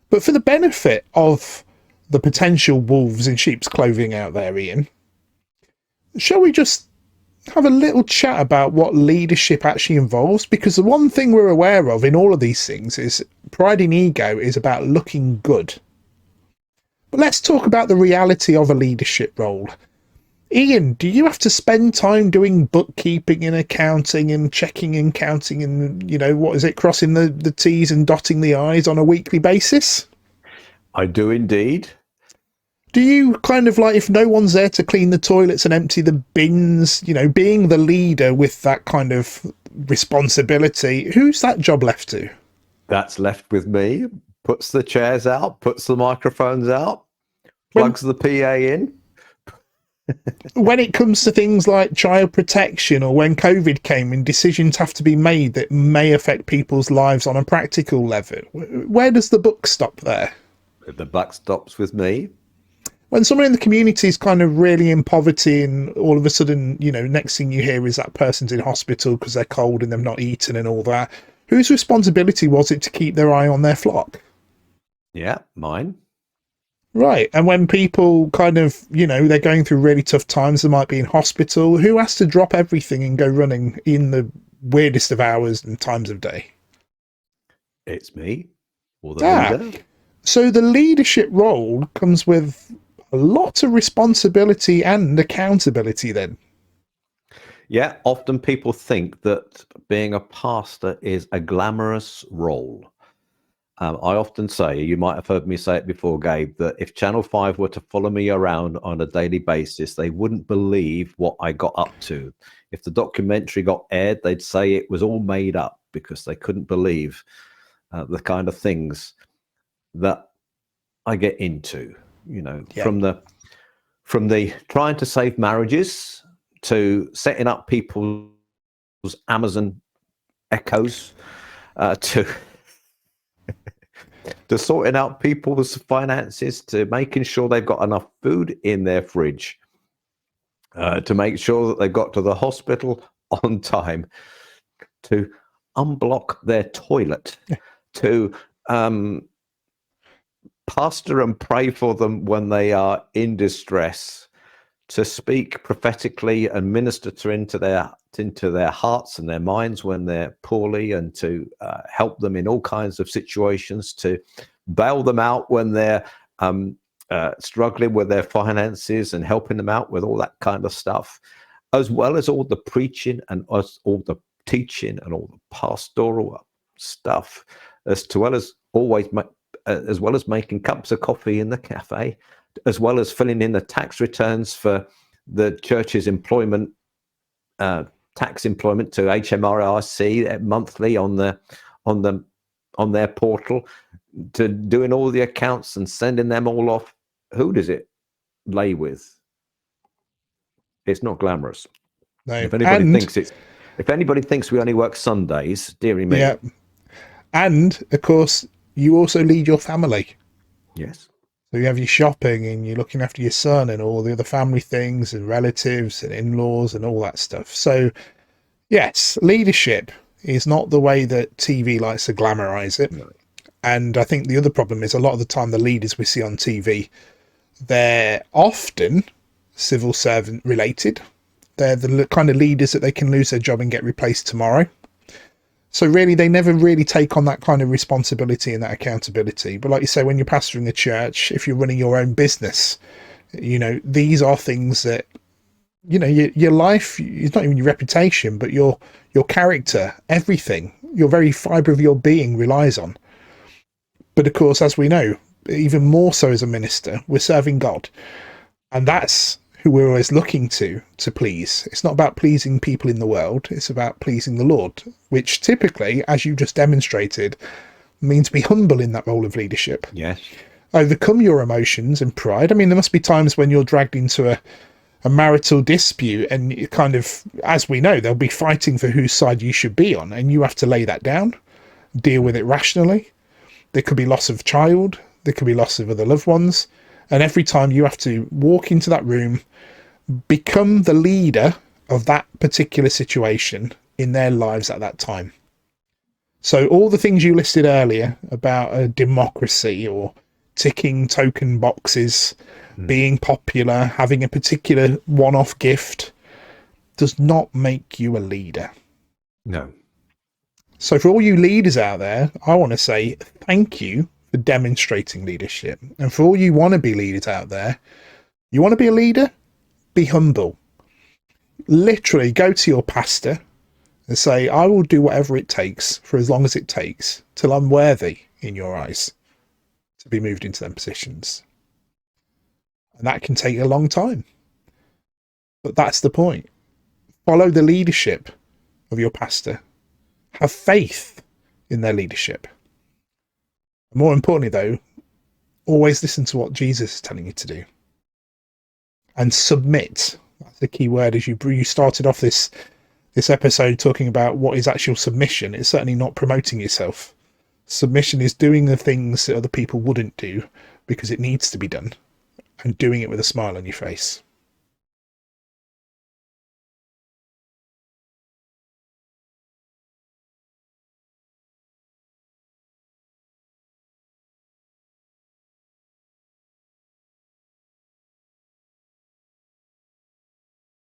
But for the benefit of the potential wolves in sheep's clothing out there, Ian, shall we just have a little chat about what leadership actually involves? Because the one thing we're aware of in all of these things is pride and ego is about looking good. But let's talk about the reality of a leadership role. Ian, do you have to spend time doing bookkeeping and accounting and checking and counting and, crossing the T's and dotting the I's on a weekly basis? I do indeed. Do you kind of if no one's there to clean the toilets and empty the bins, being the leader with that kind of responsibility, who's that job left to? That's left with me. Puts the chairs out, puts the microphones out, plugs the PA in. When it comes to things like child protection, or when COVID came and decisions have to be made that may affect people's lives on a practical level, where does the buck stop there? The buck stops with me. When someone in the community is kind of really in poverty and all of a sudden, next thing you hear is that person's in hospital because they're cold and they've not eaten and all that, whose responsibility was it to keep their eye on their flock? Yeah, mine. Right. And when people kind of, they're going through really tough times, they might be in hospital, who has to drop everything and go running in the weirdest of hours and times of day? It's me, or the leader. So the leadership role comes with a lot of responsibility and accountability then. Yeah, often people think that being a pastor is a glamorous role. I often say, you might have heard me say it before, Gabe, that if Channel 5 were to follow me around on a daily basis, they wouldn't believe what I got up to. If the documentary got aired, they'd say it was all made up because they couldn't believe the kind of things that I get into, from the trying to save marriages to setting up people's Amazon echoes to sorting out people's finances, to making sure they've got enough food in their fridge, to make sure that they've got to the hospital on time, to unblock their toilet, to pastor and pray for them when they are in distress, to speak prophetically and minister into their hearts and their minds when they're poorly, and to help them in all kinds of situations, to bail them out when they're struggling with their finances and helping them out with all that kind of stuff, as well as all the preaching and all the teaching and all the pastoral stuff, as well as making cups of coffee in the cafe, as well as filling in the tax returns for the church's employment, tax employment to HMRC monthly on their portal, to doing all the accounts and sending them all off. Who does it lay with? It's not glamorous. No. If anybody thinks we only work Sundays, dearie me. Yeah. And of course, you also lead your family. Yes. So you have your shopping and you're looking after your son and all the other family things and relatives and in-laws and all that stuff. So yes, leadership is not the way that TV likes to glamorize it. No. And I think the other problem is a lot of the time the leaders we see on TV, they're often civil servant related. They're the kind of leaders that they can lose their job and get replaced tomorrow. So really, they never really take on that kind of responsibility and that accountability. But like you say, when you're pastoring a church, if you're running your own business, these are things that, your life, it's not even your reputation, but your character, everything, your very fibre of your being relies on. But of course, as we know, even more so as a minister, we're serving God. And that's who we're always looking to please. It's not about pleasing people in the world, it's about pleasing the Lord, which typically, as you just demonstrated, means be humble in that role of leadership. Yes. Overcome your emotions and pride. I mean, there must be times when you're dragged into a marital dispute and you kind of, as we know, they'll be fighting for whose side you should be on, and you have to lay that down, deal with it rationally. There could be loss of child, there could be loss of other loved ones. And every time you have to walk into that room, become the leader of that particular situation in their lives at that time. So all the things you listed earlier about a democracy or ticking token boxes, being popular, having a particular one-off gift, does not make you a leader. No. So for all you leaders out there, I want to say thank you for demonstrating leadership. And for all you wannabe leaders out there, you want to be a leader? Be humble. Literally go to your pastor and say, I will do whatever it takes for as long as it takes till I'm worthy in your eyes to be moved into them positions. And that can take a long time. But that's the point. Follow the leadership of your pastor. Have faith in their leadership. More importantly, though, always listen to what Jesus is telling you to do. And submit. That's the key word. As you started off this episode talking about what is actual submission. It's certainly not promoting yourself. Submission is doing the things that other people wouldn't do because it needs to be done, and doing it with a smile on your face.